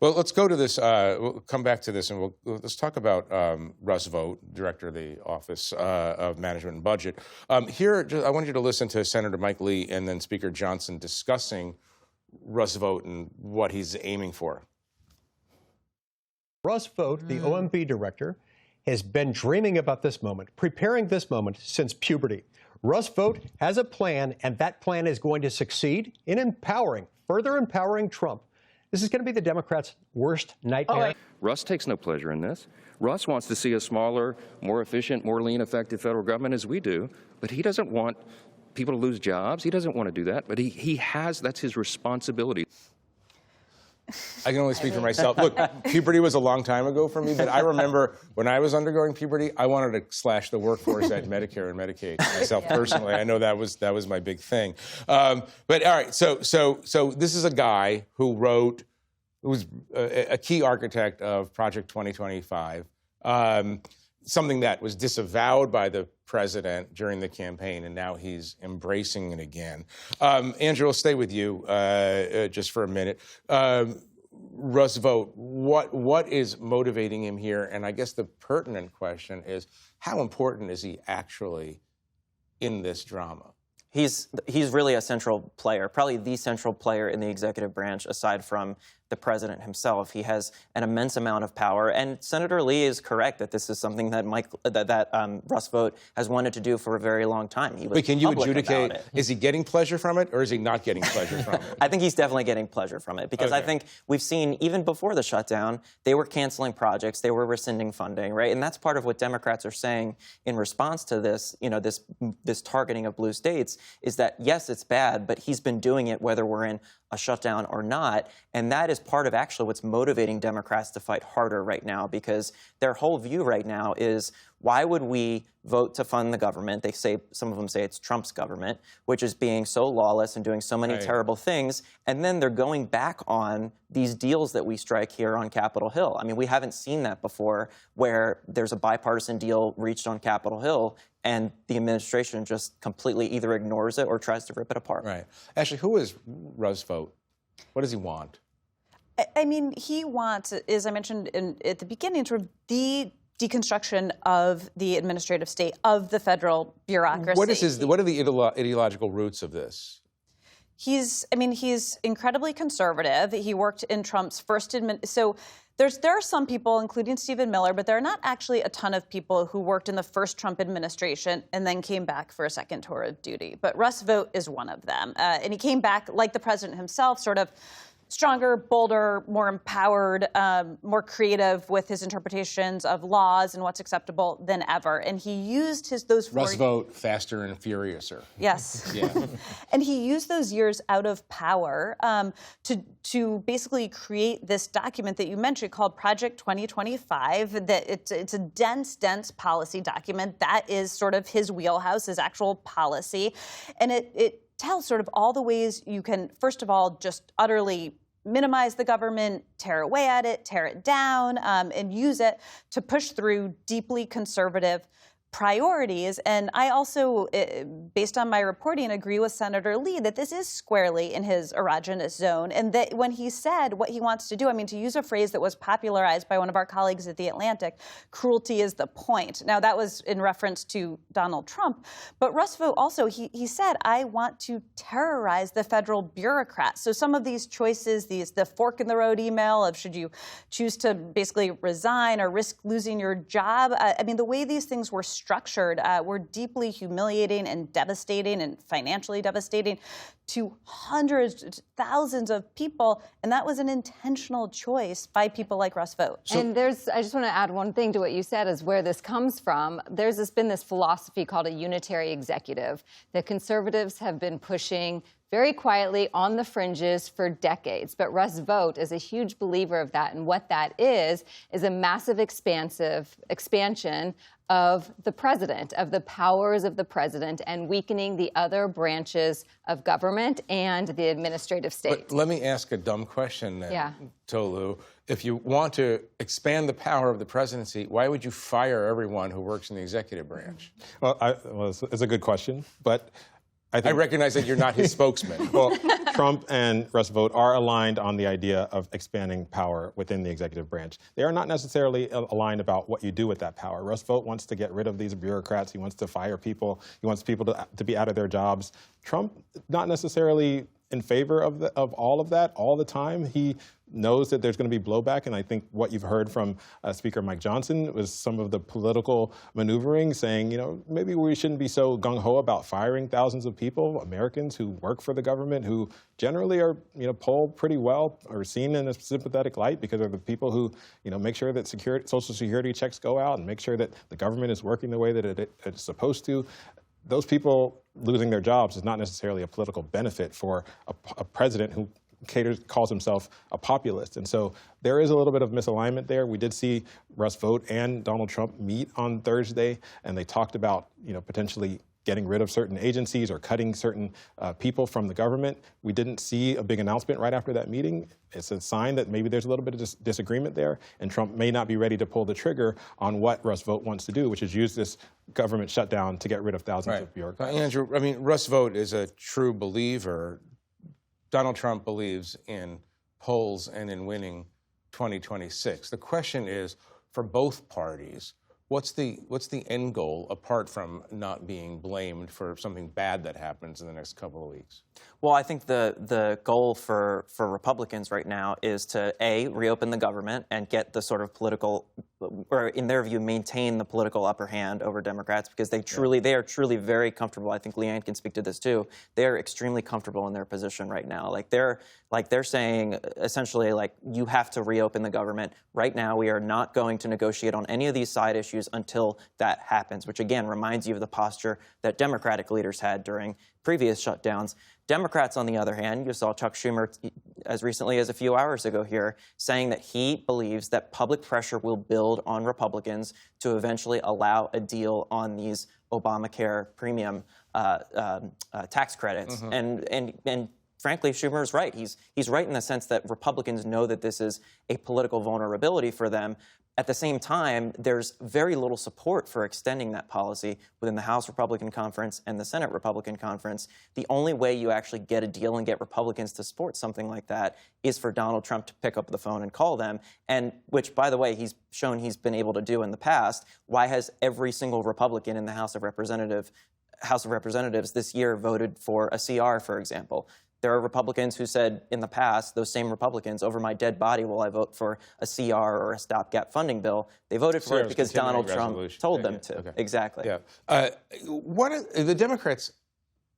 Well, let's go to this. We'll come back to this, and let's talk about Russ Vote, director of the Office of Management and Budget. Here, I want you to listen to Senator Mike Lee and then Speaker Johnson discussing Russ Vote and what he's aiming for. Russ Vote, the OMB director, has been dreaming about this moment, preparing this moment since puberty. Russ Vote has a plan, and that plan is going to succeed in further empowering Trump. This is going to be the Democrats' worst nightmare. Russ takes no pleasure in this. Russ wants to see a smaller, more efficient, more lean, effective federal government as we do, but he doesn't want people to lose jobs. He doesn't want to do that, but that's his responsibility. I can only speak for myself. Look, puberty was a long time ago for me, but I remember when I was undergoing puberty, I wanted to slash the workforce at Medicare and Medicaid myself personally. I know that was my big thing. But all right, so this is a guy who was a key architect of Project 2025, something that was disavowed by the president during the campaign, and now he's embracing it again. Andrew, I'll stay with you just for a minute. Russ Vote, what is motivating him here? And I guess the pertinent question is, how important is he actually in this drama? He's really a central player, probably the central player in the executive branch, aside from the president himself. He has an immense amount of power, and Senator Lee is correct that this is something that Russ Vote has wanted to do for a very long time. He was Wait, can you adjudicate? Is he getting pleasure from it, or is he not getting pleasure from it? I think he's definitely getting pleasure from it, because I think we've seen, even before the shutdown, they were canceling projects, they were rescinding funding, right? And that's part of what Democrats are saying in response to this, this targeting of blue states, is that yes, it's bad, but he's been doing it whether we're in a shutdown or not. And that is part of actually what's motivating Democrats to fight harder right now, because their whole view right now is, why would we vote to fund the government? They say, some of them say it's Trump's government, which is being so lawless and doing so many terrible things. And then they're going back on these deals that we strike here on Capitol Hill. I mean, we haven't seen that before, where there's a bipartisan deal reached on Capitol Hill and the administration just completely either ignores it or tries to rip it apart. Right. Ashley, who is Russ Vote? What does he want? I mean, he wants, as I mentioned at the beginning, sort of the deconstruction of the administrative state, of the federal bureaucracy. What are the ideological roots of this? He's incredibly conservative. He worked in Trump's first so there are some people, including Stephen Miller, but there are not actually a ton of people who worked in the first Trump administration and then came back for a second tour of duty. But Russ Vote is one of them. And he came back, like the president himself, sort of stronger, bolder, more empowered, more creative with his interpretations of laws and what's acceptable than ever. And he used those Russ Vote, faster and furiouser. Yes. Yeah. And he used those years out of power to basically create this document that you mentioned called Project 2025. That it's a dense policy document. That is sort of his wheelhouse, his actual policy. And it tells sort of all the ways you can, first of all, just utterly minimize the government, tear away at it, tear it down, and use it to push through deeply conservative priorities. And I also, based on my reporting, agree with Senator Lee that this is squarely in his erogenous zone, and that when he said what he wants to do, I mean, to use a phrase that was popularized by one of our colleagues at The Atlantic, cruelty is the point. Now, that was in reference to Donald Trump, but Russ Vote also, he said, I want to terrorize the federal bureaucrats. So some of these choices, the fork in the road email of should you choose to basically resign or risk losing your job, I mean, the way these things were structured were deeply humiliating and devastating and financially devastating to hundreds, thousands of people, and that was an intentional choice by people like Russ Vote. And I just want to add one thing to what you said, is where this comes from. There's been this philosophy called a unitary executive that conservatives have been pushing very quietly on the fringes for decades. But Russ Vote is a huge believer of that. And what that is a massive expansion of the president, of the powers of the president, and weakening the other branches of government and the administrative state. But let me ask a dumb question then, Yeah. Tolu. If you want to expand the power of the presidency, why would you fire everyone who works in the executive branch? Well, it's a good question, but I recognize that you're not his spokesman. Well, Trump and Russ Vote are aligned on the idea of expanding power within the executive branch. They are not necessarily aligned about what you do with that power. Russ Vote wants to get rid of these bureaucrats. He wants to fire people. He wants people to be out of their jobs. Trump, not necessarily in favor of all of that all the time. He knows that there's going to be blowback, and I think what you've heard from Speaker Mike Johnson was some of the political maneuvering, saying, you know, maybe we shouldn't be so gung-ho about firing thousands of people, Americans who work for the government, who generally are, you know, polled pretty well, or seen in a sympathetic light because of the people who, you know, make sure that Social Security checks go out and make sure that the government is working the way that it's supposed to. Those people losing their jobs is not necessarily a political benefit for a president who calls himself a populist. And so there is a little bit of misalignment there. We did see Russ Vote and Donald Trump meet on Thursday, and they talked about, you know, potentially getting rid of certain agencies or cutting certain people from the government. We didn't see a big announcement right after that meeting. It's a sign that maybe there's a little bit of disagreement there, and Trump may not be ready to pull the trigger on what Russ Vote wants to do, which is use this government shutdown to get rid of thousands of bureaucrats. Andrew, I mean, Russ Vote is a true believer. Donald Trump believes in polls and in winning 2026. The question is, for both parties, what's the end goal apart from not being blamed for something bad that happens in the next couple of weeks? Well, I think the goal for Republicans right now is to, A, reopen the government and get the sort of political, or in their view, maintain the political upper hand over Democrats, because they are truly very comfortable. I think Leanne can speak to this too. They are extremely comfortable in their position right now. They're saying essentially, like, you have to reopen the government. Right now, we are not going to negotiate on any of these side issues until that happens, which again reminds you of the posture that Democratic leaders had during previous shutdowns. Democrats, on the other hand, you saw Chuck Schumer as recently as a few hours ago here saying that he believes that public pressure will build on Republicans to eventually allow a deal on these Obamacare premium tax credits. And frankly, Schumer is right. He's right in the sense that Republicans know that this is a political vulnerability for them. At the same time, there's very little support for extending that policy within the House Republican Conference and the Senate Republican Conference. The only way you actually get a deal and get Republicans to support something like that is for Donald Trump to pick up the phone and call them, and which, by the way, he's shown he's been able to do in the past. Why has every single Republican in the House of Representatives this year voted for a CR, for example? There are Republicans who said in the past, those same Republicans, over my dead body will I vote for a CR or a stopgap funding bill. They voted for it because Donald Trump told them to. Okay. Exactly. Yeah. The Democrats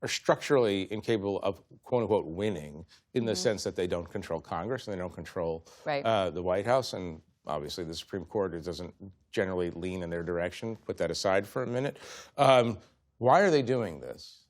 are structurally incapable of, quote unquote, winning in the sense that they don't control Congress and they don't control the White House. And obviously the Supreme Court, it doesn't generally lean in their direction. Put that aside for a minute. Why are they doing this?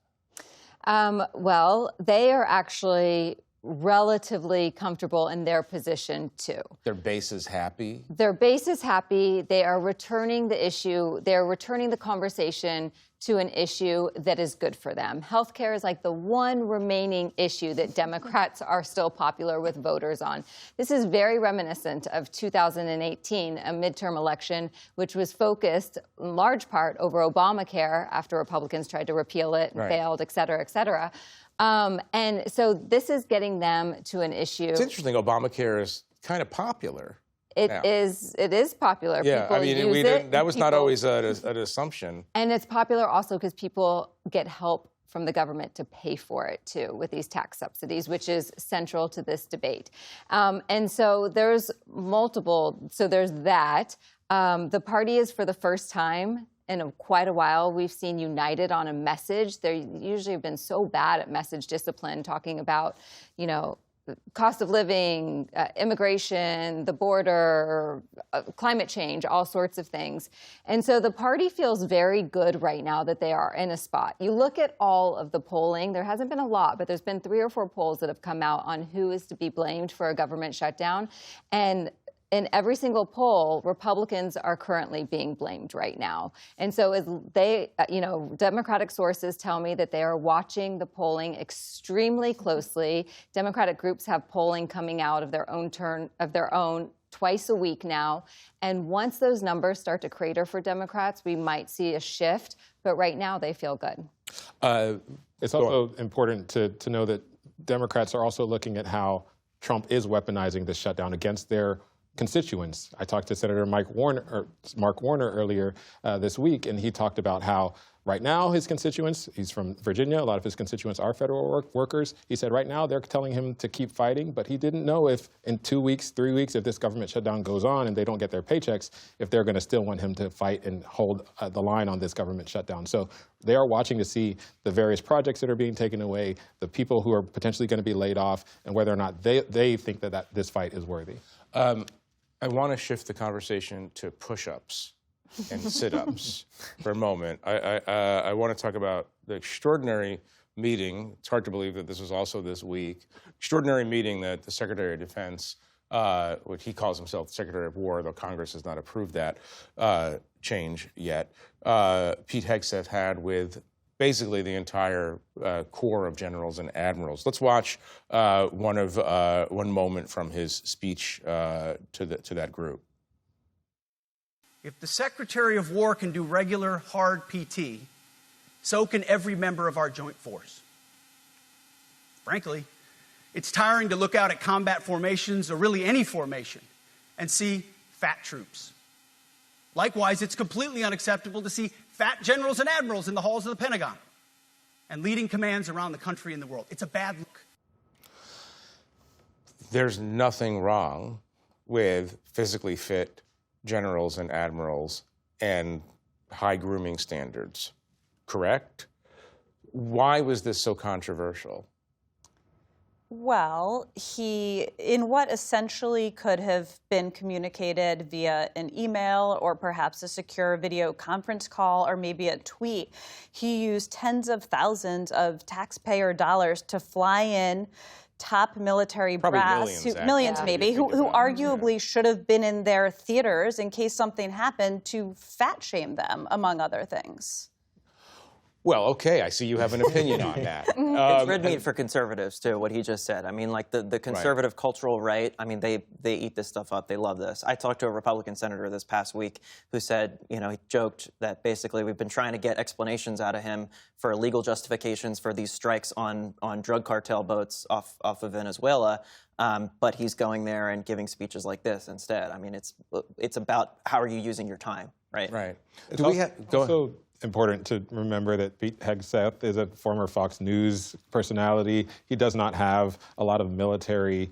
Well, they are actually relatively comfortable in their position, too. Their base is happy? Their base is happy. They are returning the issue. They're returning the conversation to an issue that is good for them. Healthcare is like the one remaining issue that Democrats are still popular with voters on. This is very reminiscent of 2018, a midterm election, which was focused in large part over Obamacare after Republicans tried to repeal it and failed, et cetera, et cetera. And so this is getting them to an issue. It's interesting. Obamacare is kind of popular. It is popular. Yeah, people I mean, use it, that was not always an assumption. And it's popular also because people get help from the government to pay for it, too, with these tax subsidies, which is central to this debate. And so there's there's that. The party is, for the first time in quite a while, we've seen united on a message. They usually have been so bad at message discipline, talking about, cost of living, immigration, the border, climate change, all sorts of things. And so the party feels very good right now that they are in a spot. You look at all of the polling, there hasn't been a lot, but there's been 3 or 4 polls that have come out on who is to be blamed for a government shutdown. And in every single poll, Republicans are currently being blamed right now. And so as they, Democratic sources tell me that they are watching the polling extremely closely. Democratic groups have polling coming out of their own twice a week now. And once those numbers start to crater for Democrats, we might see a shift. But right now, they feel good. It's also important to know that Democrats are also looking at how Trump is weaponizing this shutdown against their constituents. I talked to Senator Mark Warner earlier this week, and he talked about how right now his constituents, he's from Virginia, a lot of his constituents are federal workers. He said right now they're telling him to keep fighting, but he didn't know if in 2 weeks, 3 weeks, if this government shutdown goes on and they don't get their paychecks, if they're going to still want him to fight and hold the line on this government shutdown. So they are watching to see the various projects that are being taken away, the people who are potentially going to be laid off, and whether or not they think that this fight is worthy. I want to shift the conversation to push-ups and sit-ups for a moment. I want to talk about the extraordinary meeting. It's hard to believe that this was also this week. Extraordinary meeting that the Secretary of Defense, which he calls himself Secretary of War, though Congress has not approved that change yet, Pete Hegseth had with basically the entire corps of generals and admirals. Let's watch one moment from his speech to that group. If the Secretary of War can do regular, hard PT, so can every member of our joint force. Frankly, it's tiring to look out at combat formations, or really any formation, and see fat troops. Likewise, it's completely unacceptable to see fat generals and admirals in the halls of the Pentagon and leading commands around the country and the world. It's a bad look. There's nothing wrong with physically fit generals and admirals and high grooming standards, correct? Why was this so controversial? Well, in what essentially could have been communicated via an email or perhaps a secure video conference call or maybe a tweet, he used tens of thousands of taxpayer dollars to fly in top military brass, millions maybe, who arguably should have been in their theaters in case something happened, to fat shame them, among other things. Well, okay, I see you have an opinion on that. It's red meat for conservatives, too, what he just said. I mean, like the conservative cultural right, I mean, they eat this stuff up. They love this. I talked to a Republican senator this past week who said, you know, he joked that basically we've been trying to get explanations out of him for legal justifications for these strikes on drug cartel boats off of Venezuela. But he's going there and giving speeches like this instead. I mean, it's about how are you using your time, right? Right. It's also important to remember that Pete Hegseth is a former Fox News personality. He does not have a lot of military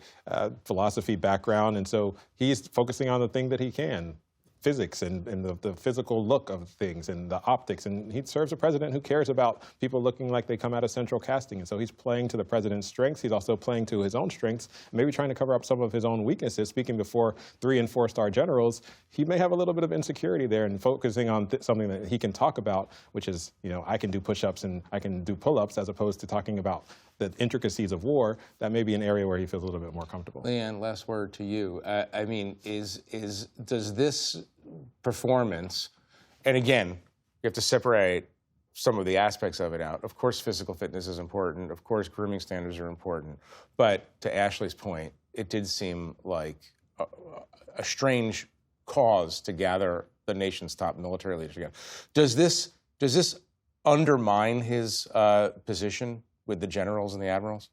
philosophy background, and so he's focusing on the thing that he can. Physics and the physical look of things and the optics. And he serves a president who cares about people looking like they come out of central casting. And so he's playing to the president's strengths. He's also playing to his own strengths, maybe trying to cover up some of his own weaknesses. Speaking before 3- and 4-star generals, he may have a little bit of insecurity there, and focusing on something that he can talk about, which is, you know, I can do push-ups and I can do pull-ups, as opposed to talking about the intricacies of war. That may be an area where he feels a little bit more comfortable. Leanne, last word to you. I mean, does this performance, and again, you have to separate some of the aspects of it out. Of course, physical fitness is important. Of course, grooming standards are important. But to Ashley's point, it did seem like a strange cause to gather the nation's top military leaders together. Does this undermine his position with the generals and the admirals?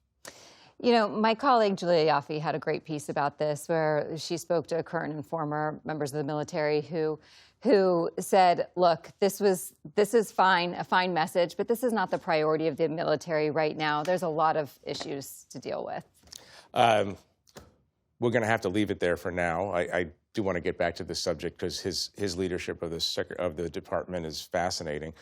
You know, my colleague Julia Yaffe had a great piece about this, where she spoke to current and former members of the military who said, look, this is fine, a fine message, but this is not the priority of the military right now. There's a lot of issues to deal with. We're going to have to leave it there for now. I do want to get back to this subject because his leadership of the department is fascinating.